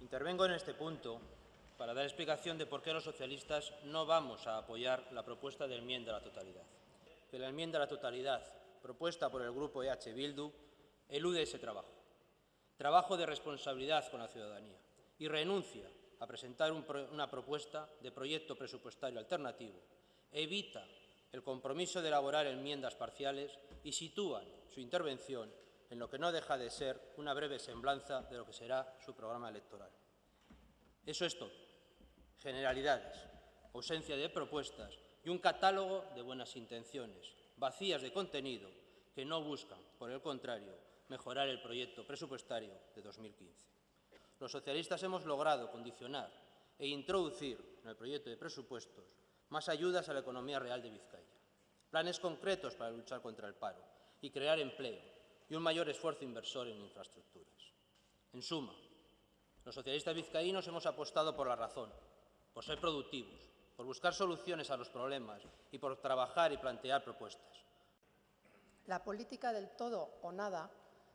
Intervengo en este punto para dar explicación de por qué los socialistas no vamos a apoyar la propuesta de enmienda a la totalidad. Que la enmienda a la totalidad propuesta por el Grupo EH Bildu elude ese trabajo de responsabilidad con la ciudadanía y renuncia a presentar una propuesta de proyecto presupuestario alternativo, evita el compromiso de elaborar enmiendas parciales y sitúan su intervención en lo que no deja de ser una breve semblanza de lo que será su programa electoral. Eso es todo. Generalidades, ausencia de propuestas y un catálogo de buenas intenciones, vacías de contenido, que no buscan, por el contrario, mejorar el proyecto presupuestario de 2015. Los socialistas hemos logrado condicionar e introducir en el proyecto de presupuestos más ayudas a la economía real de Vizcaya, planes concretos para luchar contra el paro y crear empleo y un mayor esfuerzo inversor en infraestructuras. En suma, los socialistas vizcaínos hemos apostado por la razón, por ser productivos, por buscar soluciones a los problemas y por trabajar y plantear propuestas. La política del todo o nada,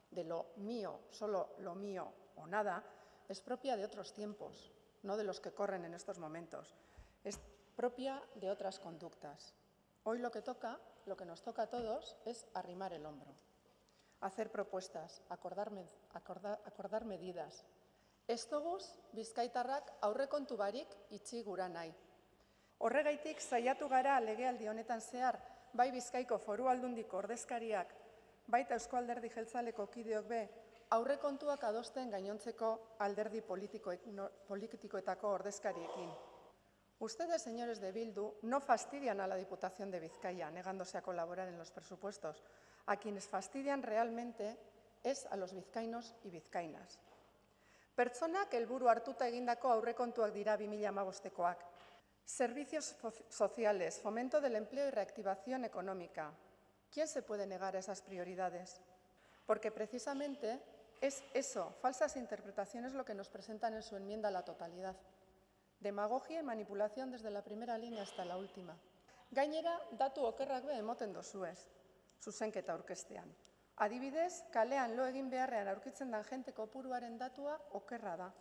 de lo mío, solo lo mío o nada, es propia de otros tiempos, no de los que corren en estos momentos. Es propia de otras conductas. Hoy lo que nos toca a todos es arrimar el hombro, hacer propuestas, acordar medidas. Ez doguz bizkaitarrak aurrekontu barik itxi gura nahi. Horregaitik saiatu gara legealdi honetan zehar, bai Bizkaiko Foru Aldundiko ordezkariak, baita Eusko Alderdi Jeltzaleko kideok be, aurrekontuak adosten gainontzeko alderdi politikoetako ordezkariekin. Ustedes, señores de Bildu, no fastidian a la Diputación de Vizcaya, negándose a colaborar en los presupuestos. A quienes fastidian realmente es a los vizcaínos y vizcaínas. Pertsonak helburu hartuta egindako aurrekontuak dira 2015koak. Servicios sociales, fomento del empleo y reactivación económica. ¿Quién se puede negar a esas prioridades? Porque precisamente es eso, falsas interpretaciones, lo que nos presentan en su enmienda a la totalidad. Demagogia y manipulación desde la primera línea hasta la última. Gainera, datu okerrak be emoten dozuez, zuzenketa aurkeztean. Adibidez, kalean lo egin beharrean aurkitzen den jente kopuruaren datua okerra da.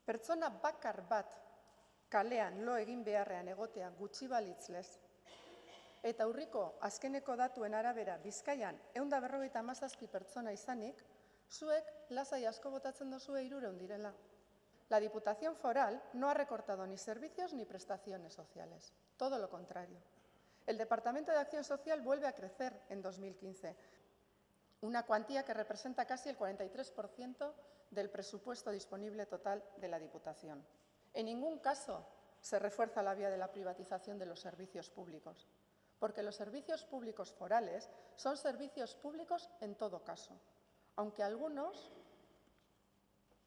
Pertsona bakar bat kalean lo egin beharrean egotea gutxi balitzlez. Eta urriko azkeneko datuen arabera Bizkaian 157 pertsona izanik, zuek lasai asko botatzen dozue 300 direla. La Diputación Foral no ha recortado ni servicios ni prestaciones sociales, todo lo contrario. El Departamento de Acción Social vuelve a crecer en 2015, una cuantía que representa casi el 43% del presupuesto disponible total de la Diputación. En ningún caso se refuerza la vía de la privatización de los servicios públicos, porque los servicios públicos forales son servicios públicos en todo caso, aunque algunos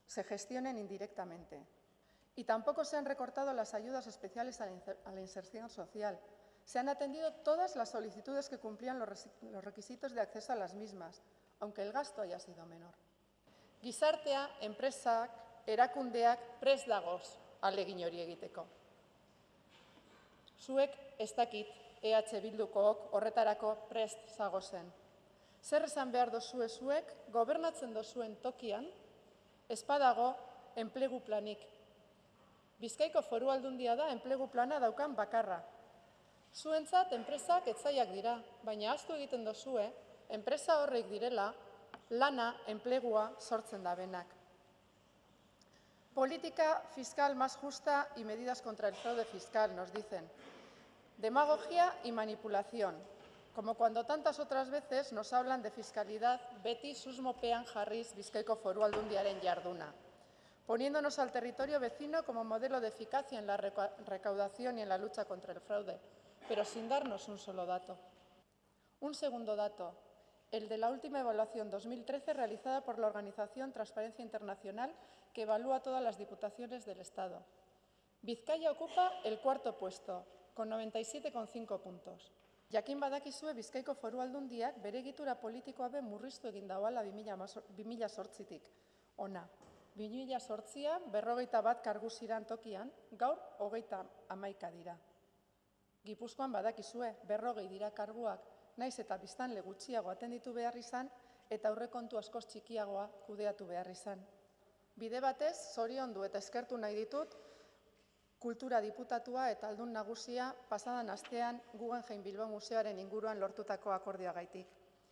se gestionen indirectamente. Y tampoco se han recortado las ayudas especiales a la inserción social. Se han atendido todas las solicitudes que cumplían los requisitos de acceso a las mismas, aunque el gasto haya sido menor. Gizartea, enpresak, erakundeak prest dagoz ahalegin hori egiteko. Zuek ez dakit EH Bildukook horretarako prest zagozen. Zer esan behar dozue zuek, gobernatzen dozuen tokian, ez badago enplegu planik. Bizkaiko Foru Aldundia da enplegu plana daukan bakarra. Zuentzat enpresak etzaiak dira, baina ahaztu egiten dozue, enpresa horrek direla, lana, enplegua sortzen da benak. Política fiscal más justa y medidas contra el fraude fiscal, nos dicen. Demagogia y manipulación, como cuando tantas otras veces nos hablan de fiscalidad beti susmopean jarriz Bizkaiko Foru Aldundiaren jarduna, poniéndonos al territorio vecino como modelo de eficacia en la recaudación y en la lucha contra el fraude, pero sin darnos un solo dato. Un segundo dato, el de la última evaluación 2013 realizada por la organización Transparencia Internacional, que evalúa todas las diputaciones del Estado. Vizcaya ocupa el cuarto puesto, con 97,5 puntos. Jakin badakizue Bizkaiko Foru Aldundiak bere egitura politikoa be murriztu egin dagoela 2008tik. Ona, 2008an 51 kargu ziran tokian, gaur 31 dira. Gipuzkoan badakizue 40 dira karguak, naiz eta biztanle gutxiago atenditu behar izan eta aurrekontu askoz txikiagoa kudeatu behar izan. Bide batez, zoriondu eta eskertu nahi ditut, kultura diputatua eta aldun nagusia pasadan astean Guggenheim Bilbao Museoaren inguruan lortutako akordioagaitik.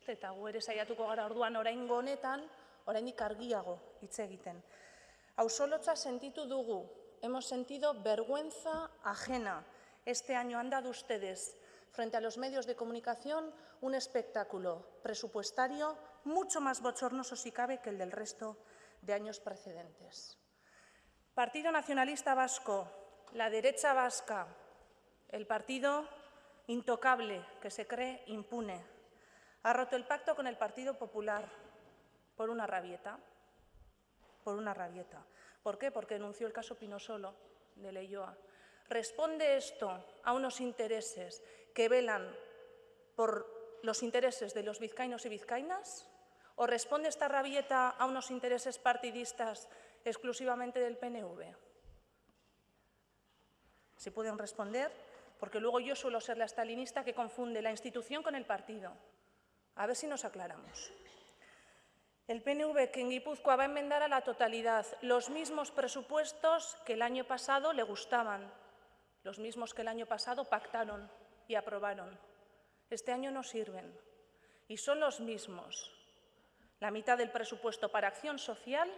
Eta gu ere saiatuko gara orduan oraingo honetan, orainik argiago hitz egiten. Ausolotza sentitu dugu, hemos sentido vergüenza ajena. Este año han dado ustedes, frente a los medios de comunicación, un espectáculo presupuestario mucho más bochornoso, si cabe, que el del resto de años precedentes. Partido Nacionalista Vasco, la derecha vasca, el partido intocable que se cree impune, ha roto el pacto con el Partido Popular por una rabieta. Por una rabieta. ¿Por qué? Porque denunció el caso Pinosolo de Leioa. ¿Responde esto a unos intereses que velan por los intereses de los vizcaínos y vizcaínas? ¿O responde esta rabieta a unos intereses partidistas exclusivamente del PNV? Se pueden responder, porque luego yo suelo ser la stalinista que confunde la institución con el partido. A ver si nos aclaramos. El PNV que en Guipúzcoa va a enmendar a la totalidad los mismos presupuestos que el año pasado le gustaban, los mismos que el año pasado pactaron y aprobaron. Este año no sirven y son los mismos. La mitad del presupuesto para acción social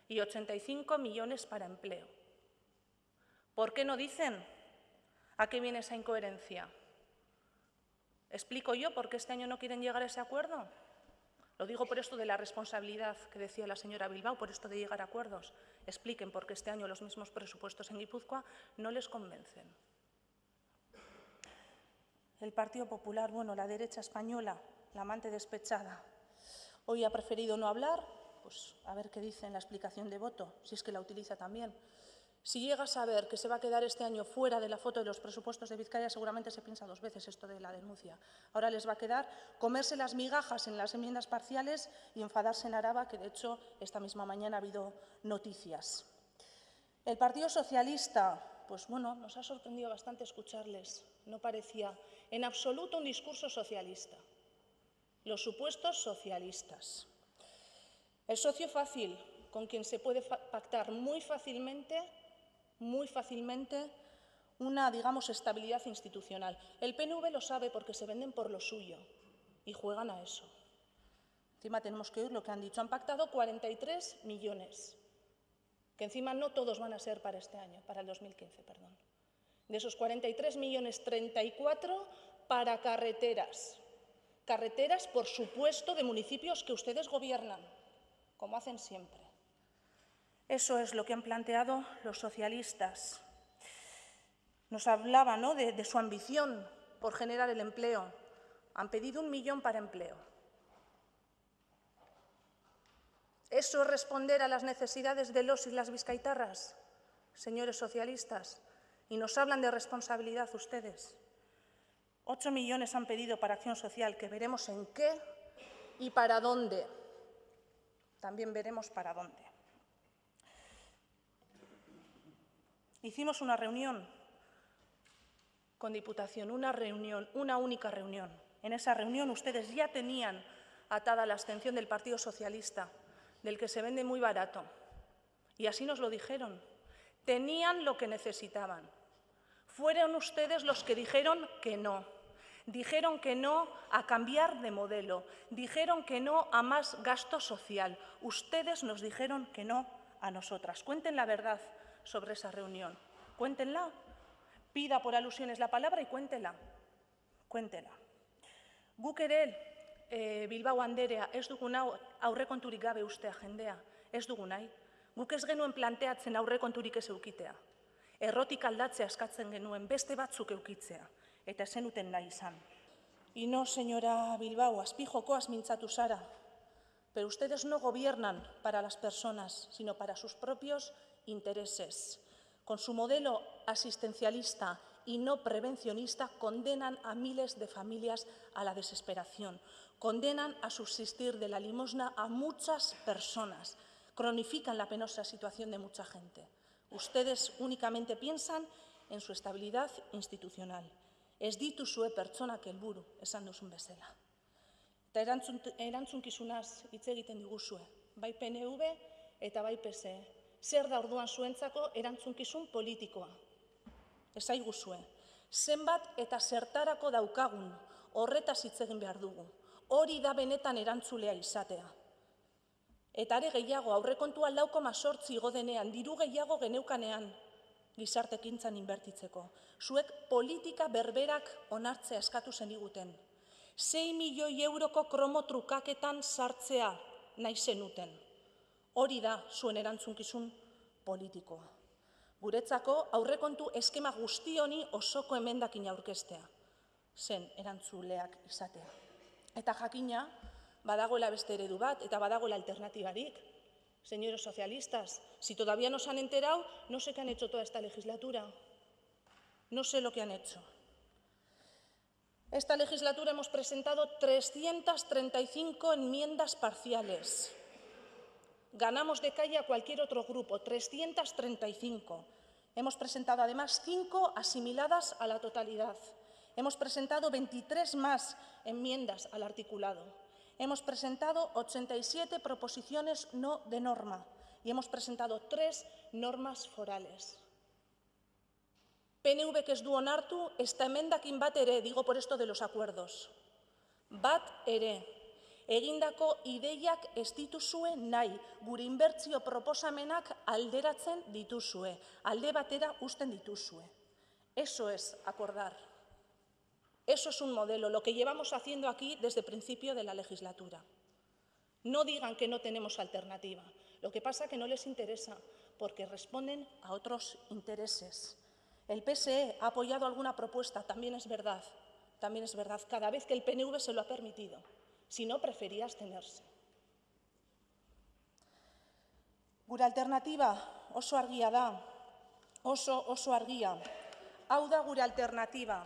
y 85 millones para empleo. ¿Por qué no dicen a qué viene esa incoherencia? ¿Explico yo por qué este año no quieren llegar a ese acuerdo? Lo digo por esto de la responsabilidad que decía la señora Bilbao, por esto de llegar a acuerdos. Expliquen por qué este año los mismos presupuestos en Guipúzcoa no les convencen. El Partido Popular, bueno, la derecha española, la amante despechada, hoy ha preferido no hablar, pues a ver qué dice en la explicación de voto, si es que la utiliza también. Si llega a saber que se va a quedar este año fuera de la foto de los presupuestos de Vizcaya, seguramente se piensa dos veces esto de la denuncia. Ahora les va a quedar comerse las migajas en las enmiendas parciales y enfadarse en Araba, que de hecho esta misma mañana ha habido noticias. El Partido Socialista, pues bueno, nos ha sorprendido bastante escucharles. No parecía en absoluto un discurso socialista. Los supuestos socialistas. El socio fácil, con quien se puede pactar muy fácilmente una, digamos, estabilidad institucional. El PNV lo sabe porque se venden por lo suyo y juegan a eso. Encima tenemos que oír lo que han dicho. Han pactado 43 millones, que encima no todos van a ser para este año, para el 2015, perdón. De esos 43 millones, 34 para carreteras. Carreteras, por supuesto, de municipios que ustedes gobiernan, como hacen siempre. Eso es lo que han planteado los socialistas. Nos hablaba, ¿no?, de su ambición por generar el empleo. Han pedido 1 millón para empleo. ¿Eso es responder a las necesidades de los y las vizcaitarras, señores socialistas? Y nos hablan de responsabilidad ustedes. 8 millones han pedido para acción social, que veremos en qué y para dónde. También veremos para dónde. Hicimos una reunión con Diputación, una única reunión. En esa reunión ustedes ya tenían atada la abstención del Partido Socialista, del que se vende muy barato. Y así nos lo dijeron. Tenían lo que necesitaban. Fueron ustedes los que dijeron que no. Dijeron que no a cambiar de modelo. Dijeron que no a más gasto social. Ustedes nos dijeron que no a nosotras. Cuenten la verdad sobre esa reunión. Cuéntenla. Pida por alusiones la palabra y cuéntela. Cuéntela. Guk ere, Bilbao anderea, ez dugu aurrekonturik gabe ustea jendea. Ez dugu nahi. Guk ez genuen planteatzen aurrekonturik ez eukitea. Errotik aldatzea eskatzen genuen, beste batzuk eukitzea. Eta zenuten nahi izan. Y no, señora Bilbao, azpijokoaz mintzatu zara. Pero ustedes no gobiernan para las personas, sino para sus propios intereses. Con su modelo asistencialista y no prevencionista, condenan a miles de familias a la desesperación. Condenan a subsistir de la limosna a muchas personas. Cronifican la penosa situación de mucha gente. Ustedes únicamente piensan en su estabilidad institucional. Ez dituzue pertsonak helburu, esan duzun bezala. Eta erantzukizunaz hitz egiten diguzue, bai PNV eta bai PSE. Zer da orduan zuentzako erantzunkizun politikoa? Esaiguzue, zenbat eta zertarako daukagun horretaz hitz egin behar dugu. Hori da benetan erantzulea izatea. Eta are gehiago, aurrekontua 4,8 igo denean, diru gehiago geneukanean gizartekintzan inbertitzeko. Zuek politika berberak onartzea eskatu zeniguten. 6 milioi euroko kromo trukaketan sartzea nahi zenuten. Hori da zuen erantzunkizun politikoa. Guretzako aurrekontu eskema guzti honi osoko emendakin aurkeztea zen erantzuleak izatea. Eta jakina, badagoela beste eredu bat, eta badagoela alternatibarik. Señores socialistas, si todavía no se han enterado, no sé qué han hecho toda esta legislatura. No sé lo que han hecho. Esta legislatura hemos presentado 335 enmiendas parciales. Ganamos de calle a cualquier otro grupo, 335. Hemos presentado además 5 asimiladas a la totalidad. Hemos presentado 23 más enmiendas al articulado. Hemos presentado 87 proposiciones no de norma y hemos presentado 3 normas forales. PNVk ez du onartu esta emendakin bat ere, digo por esto de los acuerdos. Bat ere, egindako ideiak ez dituzue nahi, gure inbertsio proposamenak alderatzen dituzue, alde batera uzten dituzue. Eso es acordar. Eso es un modelo, lo que llevamos haciendo aquí desde el principio de la legislatura. No digan que no tenemos alternativa. Lo que pasa es que no les interesa, porque responden a otros intereses. El PSE ha apoyado alguna propuesta, también es verdad, cada vez que el PNV se lo ha permitido. Si no, prefería abstenerse. Gure alternativa oso argia da, oso argia. Hau da gure alternativa.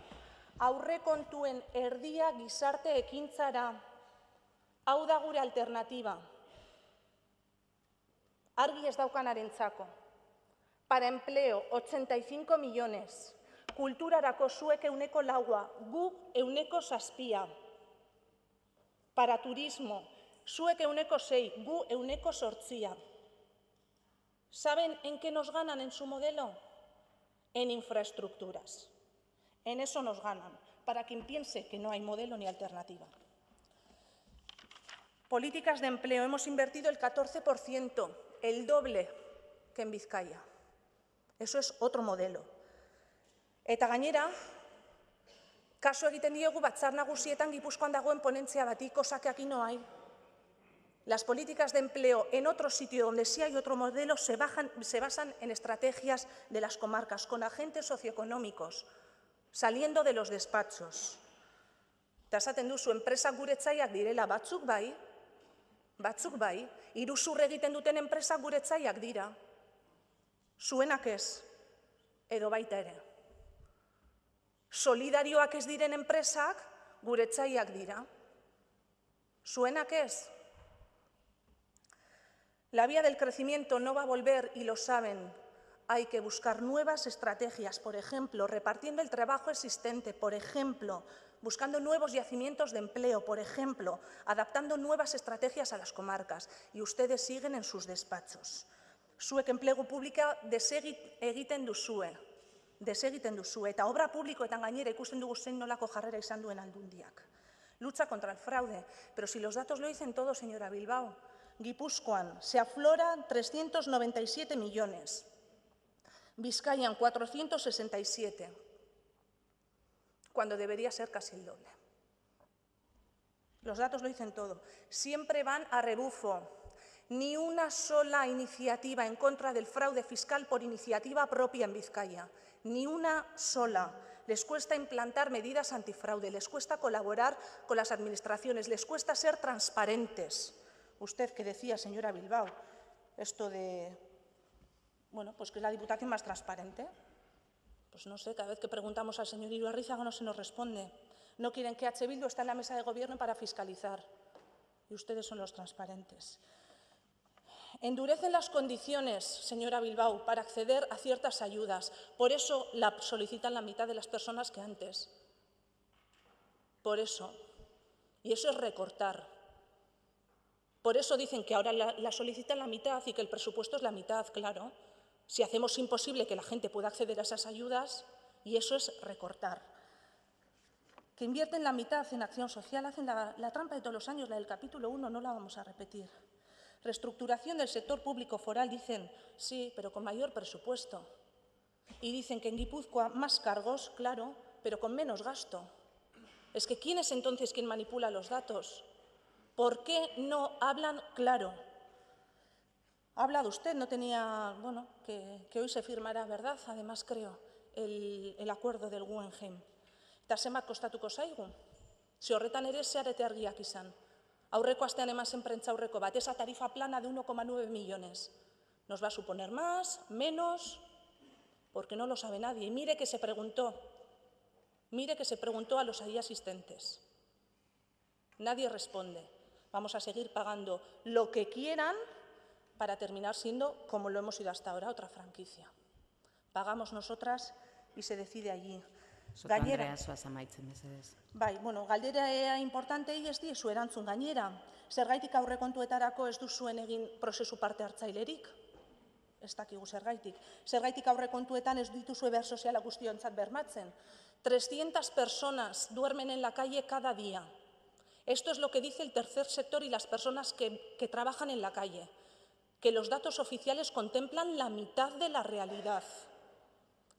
Aurrekontuen erdia gizarte ekintzara. Hau da gure alternativa. Argi ez daukanarentzako. Para empleo, 85 millones. Kulturarako zuek 4%, guk 7%. Para turismo, zuek 6%, gu 8%. ¿Saben en qué nos ganan en su modelo? En infraestructuras. En eso nos ganan, para quien piense que no hay modelo ni alternativa. Políticas de empleo. Hemos invertido el 14%, el doble que en Vizcaya. Eso es otro modelo. Eta gainera, kasu egiten diegu Batzar Nagusietan Gipuzkoan dagoen ponentzia bati, cosa que aquí no hay. Las políticas de empleo en otro sitio donde sí hay otro modelo se basan en estrategias de las comarcas, con agentes socioeconómicos, saliendo de los despachos. Eta esaten duzu, enpresak guretzaiak direla, batzuk bai, iruzur egiten duten enpresak guretzaiak dira. Zuenak ez, edo baita ere. Solidarioak ez diren enpresak guretzaiak dira. Zuenak ez. La vía del crecimiento no va a volver y lo saben. Hay que buscar nuevas estrategias, por ejemplo, repartiendo el trabajo existente, por ejemplo, buscando nuevos yacimientos de empleo, por ejemplo, adaptando nuevas estrategias a las comarcas. Y ustedes siguen en sus despachos. Zuek enplegu publika desegiten duzue. Eta obra publikoetan gainera ikusten dugu zein nolako jarrera izan duen Aldundiak. Lucha contra el fraude. Pero si los datos lo dicen todo, señora Bilbao. Guipúzcoan se afloran 397 millones. Vizcayan 467, cuando debería ser casi el doble. Los datos lo dicen todo. Siempre van a rebufo. Ni una sola iniciativa en contra del fraude fiscal por iniciativa propia en Vizcaya. Ni una sola. Les cuesta implantar medidas antifraude, les cuesta colaborar con las administraciones, les cuesta ser transparentes. Usted que decía, señora Bilbao, esto de, bueno, pues que es la Diputación más transparente. Pues no sé, cada vez que preguntamos al señor Ibarrizaga no se nos responde. No quieren que H. Bildu esté en la mesa de gobierno para fiscalizar. Y ustedes son los transparentes. Endurecen las condiciones, señora Bilbao, para acceder a ciertas ayudas. Por eso la solicitan la mitad de las personas que antes. Por eso. Y eso es recortar. Por eso dicen que ahora la solicitan la mitad y que el presupuesto es la mitad, claro. Si hacemos imposible que la gente pueda acceder a esas ayudas, y eso es recortar. Que invierten la mitad en acción social, hacen la trampa de todos los años, la del capítulo 1, no la vamos a repetir. Reestructuración del sector público foral, dicen, sí, pero con mayor presupuesto. Y dicen que en Guipúzcoa más cargos, claro, pero con menos gasto. Es que ¿quién es entonces quien manipula los datos? ¿Por qué no hablan claro? Ha hablado usted, no tenía, bueno, que hoy se firmará, ¿verdad? Además, creo, el acuerdo del Guggenheim. Eta zenbat kostatuko zaigu? Ze horretan ere zearete argiak izan. Aurreko astean emazen prentsaurreko bat, esa tarifa plana de 1,9 millones. ¿Nos va a suponer más, menos? Porque no lo sabe nadie. Y mire que se preguntó a los allí asistentes. Nadie responde. Vamos a seguir pagando lo que quieran para terminar siendo, como lo hemos sido hasta ahora, otra franquicia. Pagamos nosotras y se decide allí. Gainera, zoaz amaitzen, mesedez. Bai, bueno, galdera importantei ez diezu erantzun gainera. Zergaitik aurrekontuetarako ez duzuen egin prozesu parte hartzailerik? Ez dakigu zergaitik. Zergaitik aurrekontuetan ez dituzue behar soziala guztiontzat bermatzen. 300 personas duermen en la calle cada día. Esto es lo que dice el tercer sector y las personas que trabajan en la calle. Que los datos oficiales contemplan la mitad de la realidad.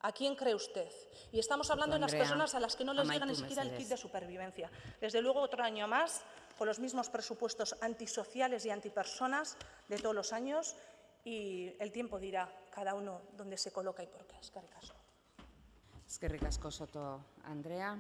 ¿A quién cree usted? Y estamos hablando de las personas a las que no les llega ni siquiera el kit de supervivencia. Desde luego, otro año más, con los mismos presupuestos antisociales y antipersonas de todos los años, y el tiempo dirá cada uno dónde se coloca y por qué. Eskerrik asko. Eskerrik asko, Soto Andrea.